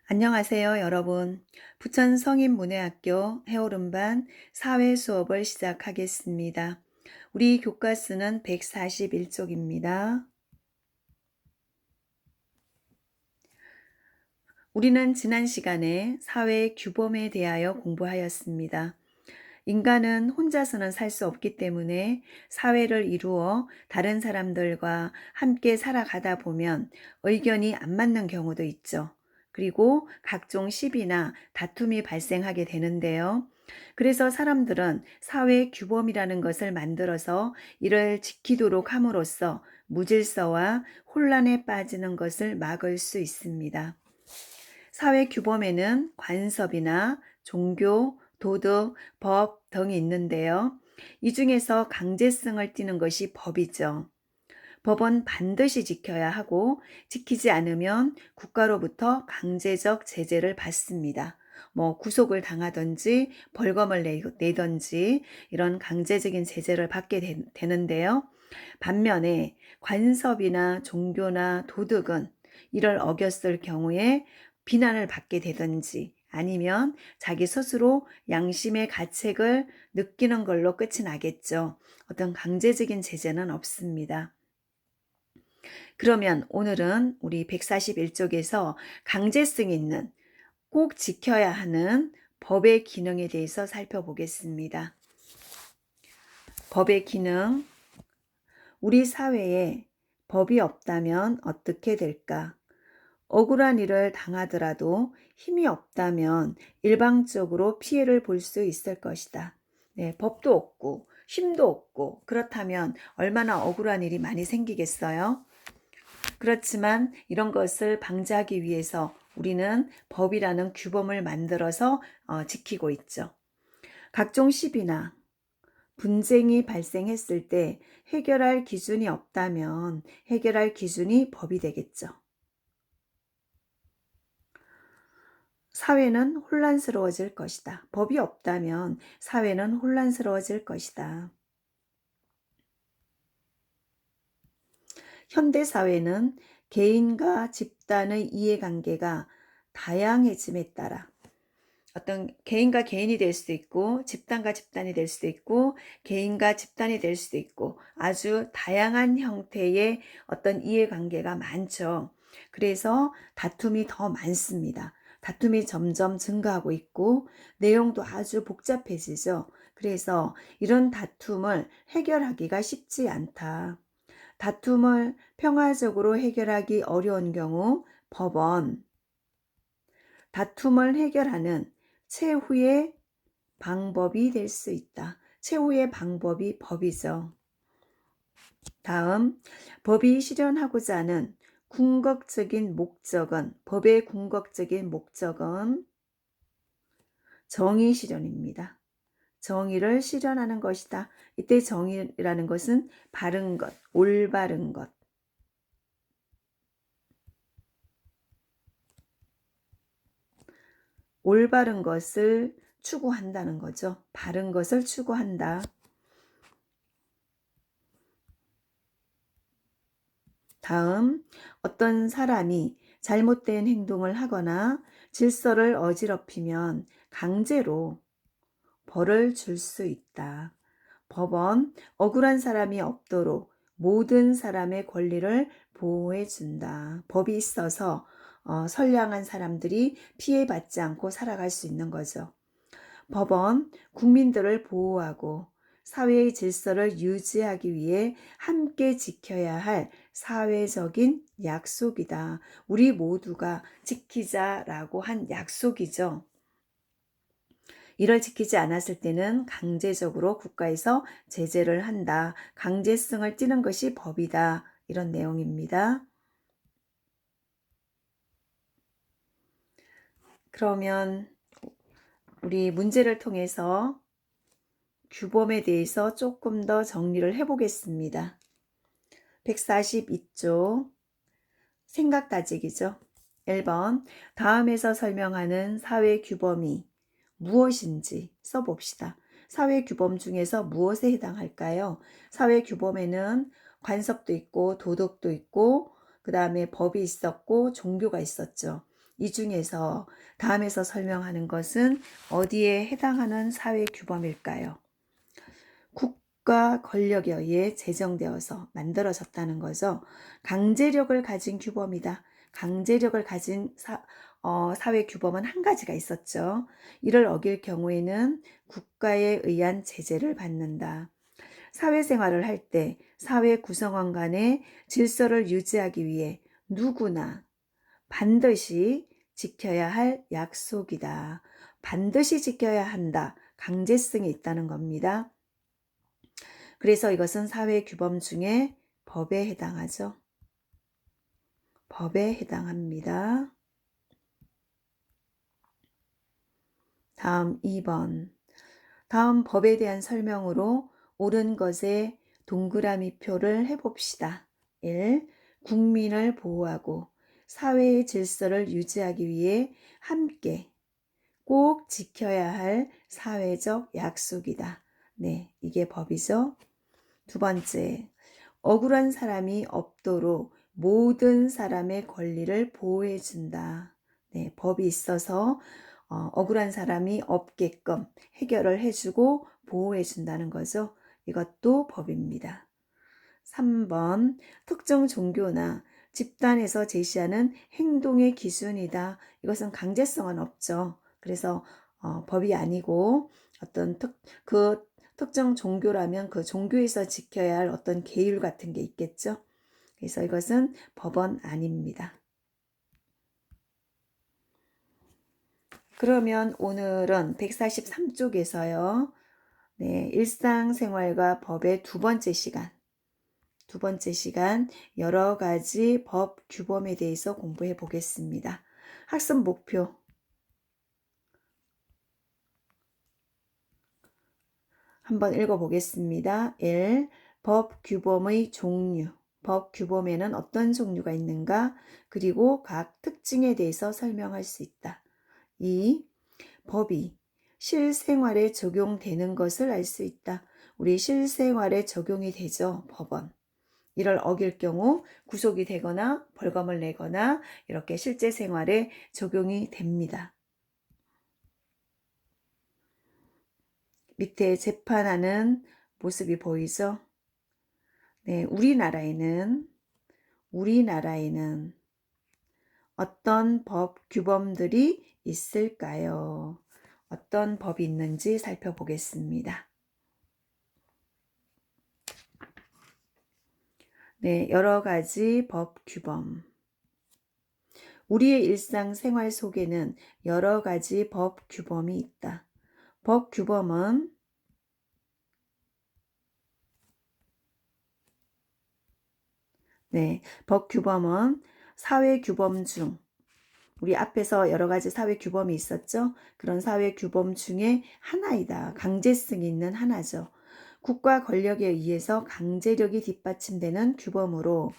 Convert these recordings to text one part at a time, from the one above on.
안녕하세요, 여러분. 부천 성인문예학교 해오름반 사회 수업을 시작하겠습니다. 우리 교과서는 141쪽입니다. 우리는 지난 시간에 사회 규범에 대하여 공부하였습니다. 인간은 혼자서는 살 수 없기 때문에 사회를 이루어 다른 사람들과 함께 살아가다 보면 의견이 안 맞는 경우도 있죠. 그리고 각종 시비나 다툼이 발생하게 되는데요. 그래서 사람들은 사회 규범이라는 것을 만들어서 이를 지키도록 함으로써 무질서와 혼란에 빠지는 것을 막을 수 있습니다. 사회 규범에는 관습이나 종교, 도덕, 법 등이 있는데요. 이 중에서 강제성을 띠는 것이 법이죠. 법은 반드시 지켜야 하고 지키지 않으면 국가로부터 강제적 제재를 받습니다. 구속을 당하든지 벌금을 내든지 이런 강제적인 제재를 받게 되는데요. 반면에 관습이나 종교나 도덕은 이를 어겼을 경우에 비난을 받게 되든지 아니면 자기 스스로 양심의 가책을 느끼는 걸로 끝이 나겠죠. 어떤 강제적인 제재는 없습니다. 그러면 오늘은 우리 141쪽에서 강제성 있는 꼭 지켜야 하는 법의 기능에 대해서 살펴보겠습니다. 법의 기능, 우리 사회에 법이 없다면 어떻게 될까? 억울한 일을 당하더라도 힘이 없다면 일방적으로 피해를 볼 수 있을 것이다. 네, 법도 없고 힘도 없고 그렇다면 얼마나 억울한 일이 많이 생기겠어요? 그렇지만 이런 것을 방지하기 위해서 우리는 법이라는 규범을 만들어서 지키고 있죠. 각종 시비나 분쟁이 발생했을 때 해결할 기준이 없다면 해결할 기준이 법이 되겠죠. 사회는 혼란스러워질 것이다. 법이 없다면 사회는 혼란스러워질 것이다. 현대 사회는 개인과 집단의 이해관계가 다양해짐에 따라 어떤 개인과 개인이 될 수도 있고 집단과 집단이 될 수도 있고 개인과 집단이 될 수도 있고 아주 다양한 형태의 어떤 이해관계가 많죠. 그래서 다툼이 더 많습니다. 다툼이 점점 증가하고 있고 내용도 아주 복잡해지죠. 그래서 이런 다툼을 해결하기가 쉽지 않다. 다툼을 평화적으로 해결하기 어려운 경우 법원, 다툼을 해결하는 최후의 방법이 될 수 있다. 최후의 방법이 법이죠. 다음, 법이 실현하고자 하는 궁극적인 목적은, 법의 궁극적인 목적은 정의 실현입니다. 정의를 실현하는 것이다. 이때 정의라는 것은 바른 것, 올바른 것. 올바른 것을 추구한다는 거죠. 바른 것을 추구한다. 다음, 어떤 사람이 잘못된 행동을 하거나 질서를 어지럽히면 강제로 벌을 줄 수 있다. 법은 억울한 사람이 없도록 모든 사람의 권리를 보호해 준다. 법이 있어서 선량한 사람들이 피해받지 않고 살아갈 수 있는 거죠. 법은 국민들을 보호하고 사회의 질서를 유지하기 위해 함께 지켜야 할 사회적인 약속이다. 우리 모두가 지키자라고 한 약속이죠. 이를 지키지 않았을 때는 강제적으로 국가에서 제재를 한다. 강제성을 띠는 것이 법이다. 이런 내용입니다. 그러면 우리 문제를 통해서 규범에 대해서 조금 더 정리를 해보겠습니다. 142쪽 생각 다지기죠. 1번 다음에서 설명하는 사회 규범이 무엇인지 써봅시다. 사회 규범 중에서 무엇에 해당할까요? 사회 규범에는 관습도 있고 도덕도 있고 그 다음에 법이 있었고 종교가 있었죠. 이 중에서 다음에서 설명하는 것은 어디에 해당하는 사회 규범일까요? 국가 권력에 의해 제정되어서 만들어졌다는 거죠. 강제력을 가진 규범이다. 강제력을 가진 사회 규범은 한 가지가 있었죠. 이를 어길 경우에는 국가에 의한 제재를 받는다. 사회생활을 할 때 사회 구성원 간의 질서를 유지하기 위해 누구나 반드시 지켜야 할 약속이다. 반드시 지켜야 한다. 강제성이 있다는 겁니다. 그래서 이것은 사회 규범 중에 법에 해당하죠. 법에 해당합니다. 다음 2번. 다음 법에 대한 설명으로 옳은 것에 동그라미 표를 해봅시다. 1. 국민을 보호하고 사회의 질서를 유지하기 위해 함께 꼭 지켜야 할 사회적 약속이다. 네, 이게 법이죠. 두 번째, 억울한 사람이 없도록 모든 사람의 권리를 보호해준다. 네, 법이 있어서 억울한 사람이 없게끔 해결을 해주고 보호해준다는 거죠. 이것도 법입니다. 3번, 특정 종교나 집단에서 제시하는 행동의 기준이다. 이것은 강제성은 없죠. 그래서 법이 아니고 어떤 특정 종교라면 그 종교에서 지켜야 할 어떤 계율 같은 게 있겠죠. 그래서 이것은 법은 아닙니다. 그러면 오늘은 143쪽에서요. 네, 일상생활과 법의 두 번째 시간 여러 가지 법 규범에 대해서 공부해 보겠습니다. 학습 목표. 한번 읽어보겠습니다. 1. 법 규범의 종류. 법 규범에는 어떤 종류가 있는가? 그리고 각 특징에 대해서 설명할 수 있다. 2. 법이 실생활에 적용되는 것을 알 수 있다. 우리 실생활에 적용이 되죠, 법은. 이를 어길 경우 구속이 되거나 벌금을 내거나 이렇게 실제 생활에 적용이 됩니다. 밑에 재판하는 모습이 보이죠? 네, 우리나라에는 어떤 법 규범들이 있을까요? 어떤 법이 있는지 살펴보겠습니다. 네, 여러 가지 법 규범. 우리의 일상생활 속에는 여러 가지 법 규범이 있다. 법 규범은 사회 규범 중 우리 앞에서 여러 가지 사회 규범이 있었죠. 그런 사회 규범 중에 하나이다. 강제성이 있는 하나죠. 국가 권력에 의해서 강제력이 뒷받침되는 규범으로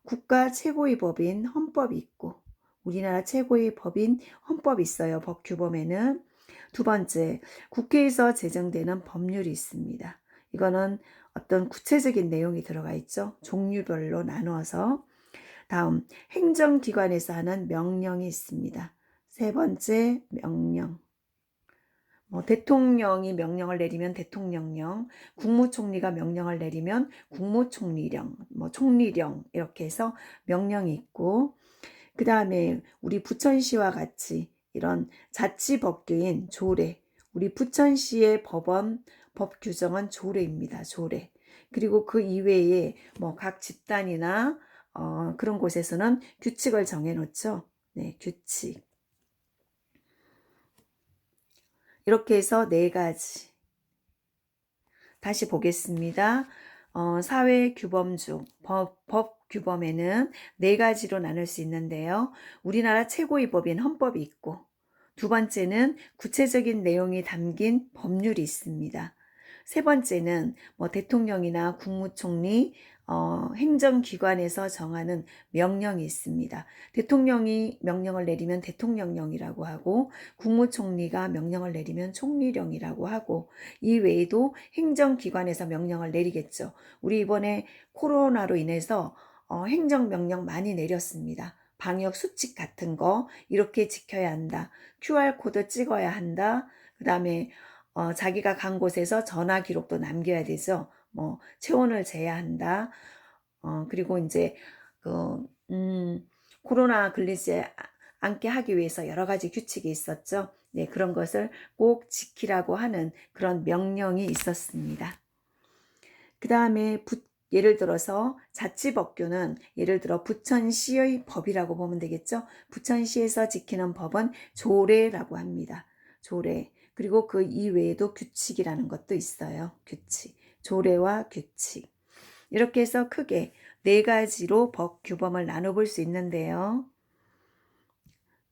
국가 최고의 법인 헌법이 있고 우리나라 최고의 법인 헌법이 있어요. 법 규범에는. 두 번째, 국회에서 제정되는 법률이 있습니다. 이거는 어떤 구체적인 내용이 들어가 있죠. 종류별로 나누어서. 다음, 행정기관에서 하는 명령이 있습니다. 세 번째, 명령. 대통령이 명령을 내리면 대통령령, 국무총리가 명령을 내리면 국무총리령, 총리령 이렇게 해서 명령이 있고 그 다음에 우리 부천시와 같이 이런 자치법규인 조례, 우리 부천시의 법 규정은 조례입니다. 조례. 그리고 그 이외에 각 집단이나 그런 곳에서는 규칙을 정해놓죠. 네, 규칙. 이렇게 해서 네 가지. 다시 보겠습니다. 사회 규범 중 법 규범에는 네 가지로 나눌 수 있는데요. 우리나라 최고의 법인 헌법이 있고 두 번째는 구체적인 내용이 담긴 법률이 있습니다. 세 번째는 대통령이나 국무총리, 행정기관에서 정하는 명령이 있습니다. 대통령이 명령을 내리면 대통령령이라고 하고 국무총리가 명령을 내리면 총리령이라고 하고 이 외에도 행정기관에서 명령을 내리겠죠. 우리 이번에 코로나로 인해서 행정명령 많이 내렸습니다. 방역 수칙 같은 거 이렇게 지켜야 한다. QR코드 찍어야 한다. 그 다음에 자기가 간 곳에서 전화 기록도 남겨야 되죠. 뭐 체온을 재야 한다. 그리고 이제 그 코로나 걸리지 않게 하기 위해서 여러 가지 규칙이 있었죠. 네, 그런 것을 꼭 지키라고 하는 그런 명령이 있었습니다. 그 다음에 예를 들어서 자치법규는 예를 들어 부천시의 법이라고 보면 되겠죠. 부천시에서 지키는 법은 조례라고 합니다. 조례. 그리고 그 이외에도 규칙이라는 것도 있어요. 규칙. 조례와 규칙. 이렇게 해서 크게 4가지로 법 규범을 나눠볼 수 있는데요.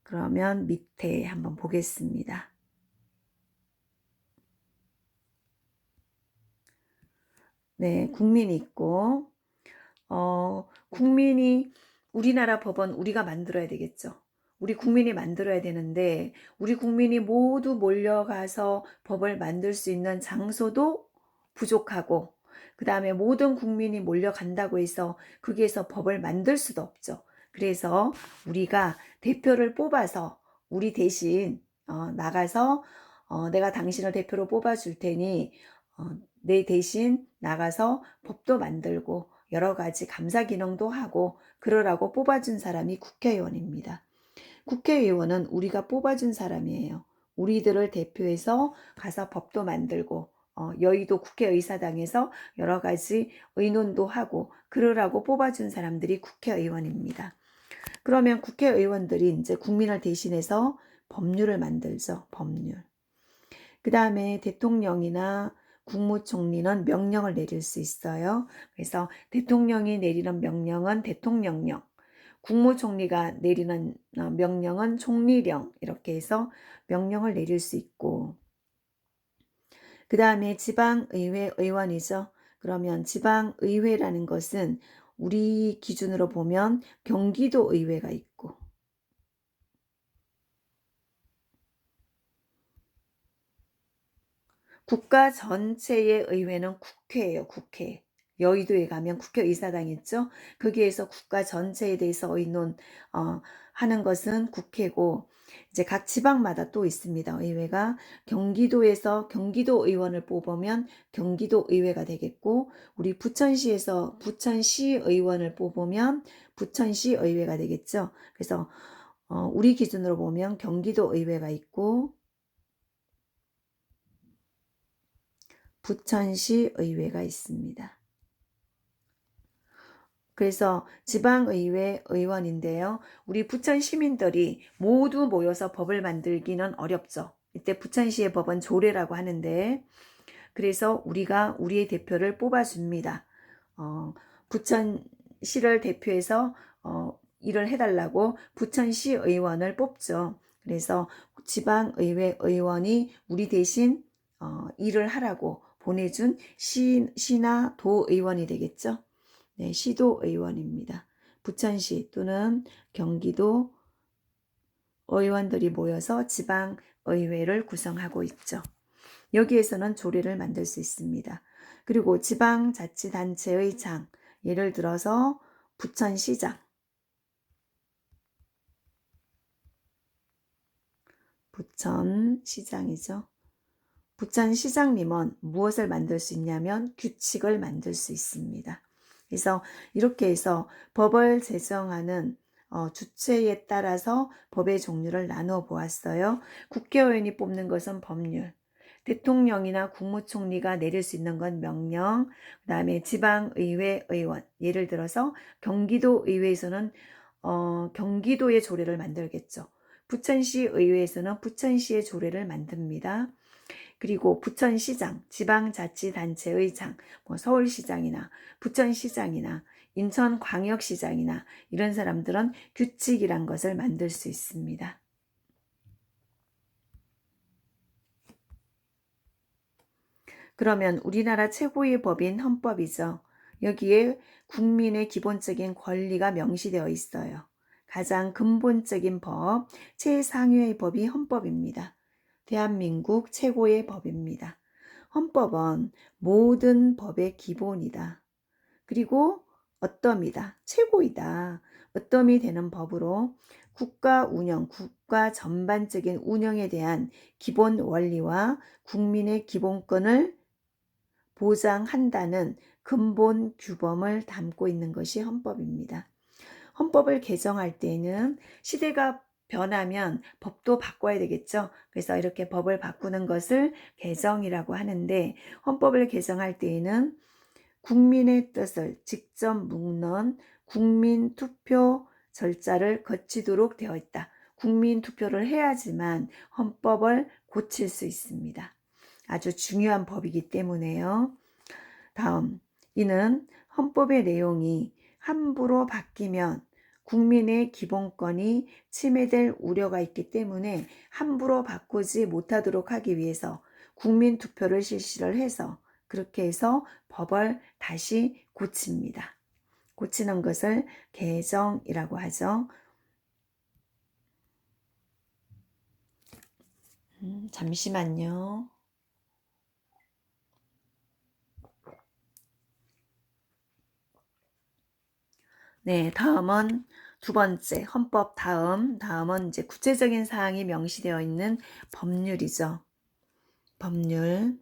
그러면 밑에 한번 보겠습니다. 네, 국민이 있고 국민이 우리나라 법은 우리가 만들어야 되겠죠. 우리 국민이 만들어야 되는데 우리 국민이 모두 몰려가서 법을 만들 수 있는 장소도 부족하고 그 다음에 모든 국민이 몰려간다고 해서 거기에서 법을 만들 수도 없죠. 그래서 우리가 대표를 뽑아서 우리 대신 나가서 내가 당신을 대표로 뽑아줄 테니 내 대신 나가서 법도 만들고 여러 가지 감사 기능도 하고 그러라고 뽑아준 사람이 국회의원입니다. 국회의원은 우리가 뽑아준 사람이에요. 우리들을 대표해서 가서 법도 만들고 여의도 국회의사당에서 여러 가지 의논도 하고 그러라고 뽑아준 사람들이 국회의원입니다. 그러면 국회의원들이 이제 국민을 대신해서 법률을 만들죠. 법률. 그 다음에 대통령이나 국무총리는 명령을 내릴 수 있어요. 그래서 대통령이 내리는 명령은 대통령령, 국무총리가 내리는 명령은 총리령 이렇게 해서 명령을 내릴 수 있고 그 다음에 지방의회 의원이죠. 그러면 지방의회라는 것은 우리 기준으로 보면 경기도 의회가 있고 국가 전체의 의회는 국회예요. 국회. 여의도에 가면 국회의사당 있죠. 거기에서 국가 전체에 대해서 하는 것은 국회고 이제 각 지방마다 또 있습니다. 의회가 경기도에서 경기도 의원을 뽑으면 경기도 의회가 되겠고 우리 부천시에서 부천시 의원을 뽑으면 부천시 의회가 되겠죠. 그래서 우리 기준으로 보면 경기도 의회가 있고 부천시 의회가 있습니다. 그래서 지방의회 의원인데요. 우리 부천 시민들이 모두 모여서 법을 만들기는 어렵죠. 이때 부천시의 법은 조례라고 하는데 그래서 우리가 우리의 대표를 뽑아줍니다. 부천시를 대표해서 일을 해달라고 부천시 의원을 뽑죠. 그래서 지방의회 의원이 우리 대신 일을 하라고 보내준 시나 도의원이 되겠죠. 네, 시도의원입니다. 부천시 또는 경기도 의원들이 모여서 지방의회를 구성하고 있죠. 여기에서는 조례를 만들 수 있습니다. 그리고 지방자치단체의 장, 예를 들어서 부천시장, 부천시장이죠. 부천시장님은 무엇을 만들 수 있냐면 규칙을 만들 수 있습니다. 그래서 이렇게 해서 법을 제정하는 주체에 따라서 법의 종류를 나누어 보았어요. 국회의원이 뽑는 것은 법률, 대통령이나 국무총리가 내릴 수 있는 건 명령, 그 다음에 지방의회 의원, 예를 들어서 경기도의회에서는 경기도의 조례를 만들겠죠. 부천시 의회에서는 부천시의 조례를 만듭니다. 그리고 부천시장, 지방자치단체의 장, 서울시장이나 부천시장이나 인천광역시장이나 이런 사람들은 규칙이란 것을 만들 수 있습니다. 그러면 우리나라 최고의 법인 헌법이죠. 여기에 국민의 기본적인 권리가 명시되어 있어요. 가장 근본적인 법, 최상위의 법이 헌법입니다. 대한민국 최고의 법입니다. 헌법은 모든 법의 기본이다. 그리고 어떠이다. 최고이다. 으뜸이 되는 법으로 국가 운영, 국가 전반적인 운영에 대한 기본 원리와 국민의 기본권을 보장한다는 근본 규범을 담고 있는 것이 헌법입니다. 헌법을 개정할 때는 시대가 변하면 법도 바꿔야 되겠죠. 그래서 이렇게 법을 바꾸는 것을 개정이라고 하는데, 헌법을 개정할 때에는 국민의 뜻을 직접 묻는 국민 투표 절차를 거치도록 되어 있다. 국민 투표를 해야지만 헌법을 고칠 수 있습니다. 아주 중요한 법이기 때문에요. 다음, 이는 헌법의 내용이 함부로 바뀌면 국민의 기본권이 침해될 우려가 있기 때문에 함부로 바꾸지 못하도록 하기 위해서 국민 투표를 실시를 해서 그렇게 해서 법을 다시 고칩니다. 고치는 것을 개정이라고 하죠. 잠시만요. 네, 다음은 두 번째 헌법 다음은 이제 구체적인 사항이 명시되어 있는 법률이죠. 법률은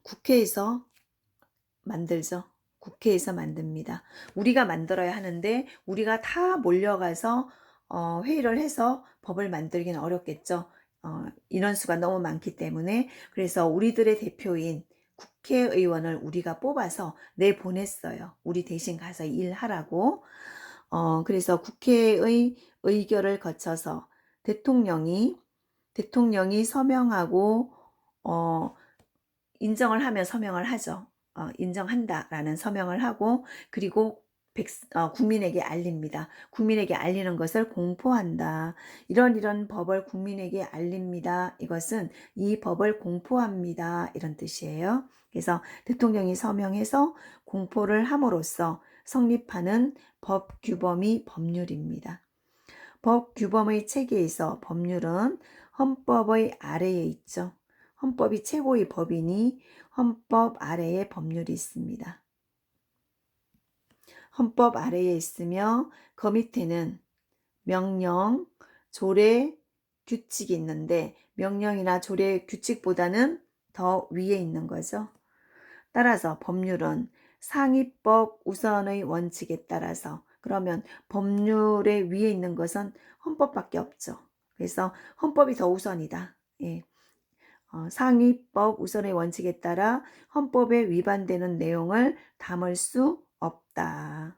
국회에서 만들죠. 국회에서 만듭니다. 우리가 만들어야 하는데 우리가 다 몰려가서 회의를 해서 법을 만들기는 어렵겠죠. 인원수가 너무 많기 때문에. 그래서 우리들의 대표인 국회의원을 우리가 뽑아서 내보냈어요. 우리 대신 가서 일하라고. 그래서 국회의 의결을 거쳐서 대통령이 서명하고 인정을 하면 서명을 하죠. 인정한다라는 서명을 하고, 그리고 국민에게 알립니다. 국민에게 알리는 것을 공포한다. 이런 법을 국민에게 알립니다. 이것은 이 법을 공포합니다. 이런 뜻이에요. 그래서 대통령이 서명해서 공포를 함으로써 성립하는 법 규범이 법률입니다. 법 규범의 체계에서 법률은 헌법의 아래에 있죠. 헌법이 최고의 법이니 헌법 아래에 법률이 있습니다. 헌법 아래에 있으며 그 밑에는 명령, 조례, 규칙이 있는데 명령이나 조례, 규칙보다는 더 위에 있는 거죠. 따라서 법률은 상위법 우선의 원칙에 따라서, 그러면 법률의 위에 있는 것은 헌법밖에 없죠. 그래서 헌법이 더 우선이다. 예. 상위법 우선의 원칙에 따라 헌법에 위반되는 내용을 담을 수 없다.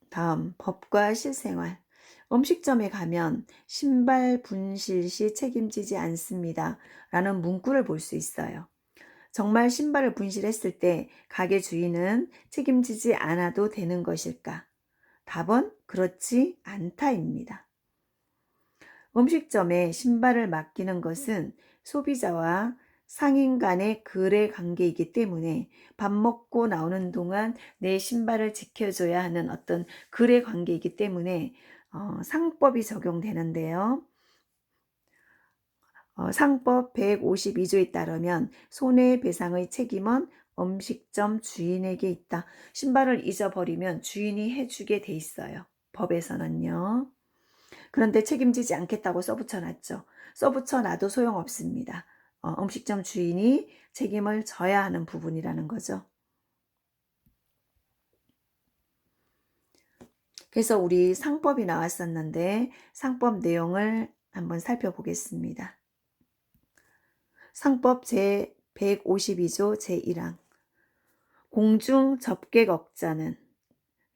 다음, 법과 실생활. 음식점에 가면 신발 분실 시 책임지지 않습니다. 라는 문구를 볼 수 있어요. 정말 신발을 분실했을 때 가게 주인은 책임지지 않아도 되는 것일까? 답은 그렇지 않다입니다. 음식점에 신발을 맡기는 것은 소비자와 상인 간의 거래 관계이기 때문에 밥 먹고 나오는 동안 내 신발을 지켜줘야 하는 어떤 거래 관계이기 때문에 상법이 적용되는데요. 상법 152조에 따르면 손해배상의 책임은 음식점 주인에게 있다. 신발을 잊어버리면 주인이 해주게 돼 있어요. 법에서는요. 그런데 책임지지 않겠다고 써붙여놨죠. 써붙여놔도 소용없습니다. 음식점 주인이 책임을 져야 하는 부분이라는 거죠. 그래서 우리 상법이 나왔었는데 상법 내용을 한번 살펴보겠습니다. 상법 제152조 제1항. 공중 접객업자는,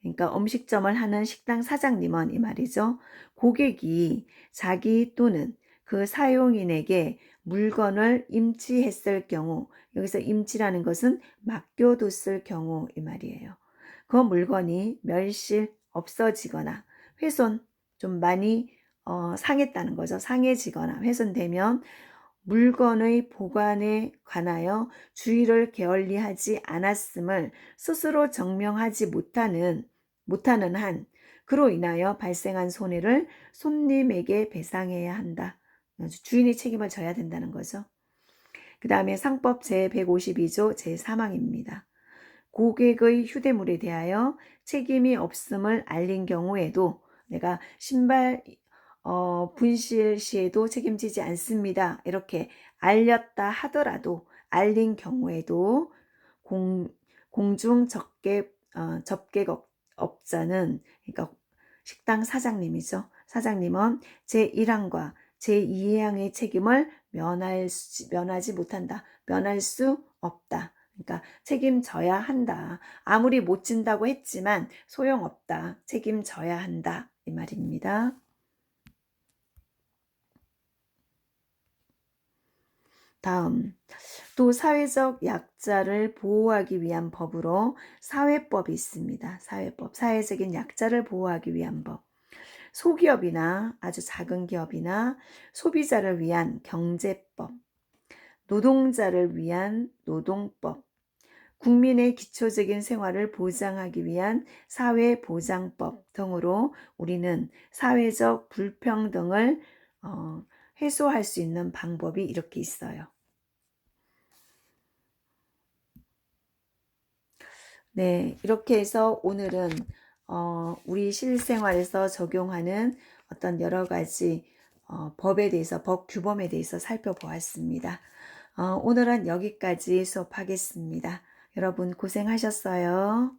그러니까 음식점을 하는 식당 사장님은 이 말이죠. 고객이 자기 또는 그 사용인에게 물건을 임치했을 경우, 여기서 임치라는 것은 맡겨뒀을 경우 이 말이에요. 그 물건이 멸실, 없어지거나 훼손, 좀 많이 상했다는 거죠. 상해지거나 훼손되면 물건의 보관에 관하여 주의를 게을리하지 않았음을 스스로 증명하지 못하는 한 그로 인하여 발생한 손해를 손님에게 배상해야 한다. 주인이 책임을 져야 된다는 거죠. 그 다음에 상법 제152조 제3항입니다. 고객의 휴대물에 대하여 책임이 없음을 알린 경우에도 내가 신발 분실 시에도 책임지지 않습니다. 이렇게 알렸다 하더라도 알린 경우에도 공중 접객업자는 그러니까 식당 사장님이죠. 사장님은 제1항과 제2항의 책임을 면하지 못한다. 면할 수 없다. 그러니까 책임져야 한다. 아무리 못 진다고 했지만 소용없다. 책임져야 한다. 이 말입니다. 다음, 또 사회적 약자를 보호하기 위한 법으로 사회법이 있습니다. 사회법, 사회적인 약자를 보호하기 위한 법. 소기업이나 아주 작은 기업이나 소비자를 위한 경제법, 노동자를 위한 노동법, 국민의 기초적인 생활을 보장하기 위한 사회보장법 등으로 우리는 사회적 불평등을 해소할 수 있는 방법이 이렇게 있어요. 네, 이렇게 해서 오늘은 우리 실생활에서 적용하는 어떤 여러 가지 법에 대해서, 법 규범에 대해서 살펴보았습니다. 오늘은 여기까지 수업하겠습니다. 여러분 고생하셨어요.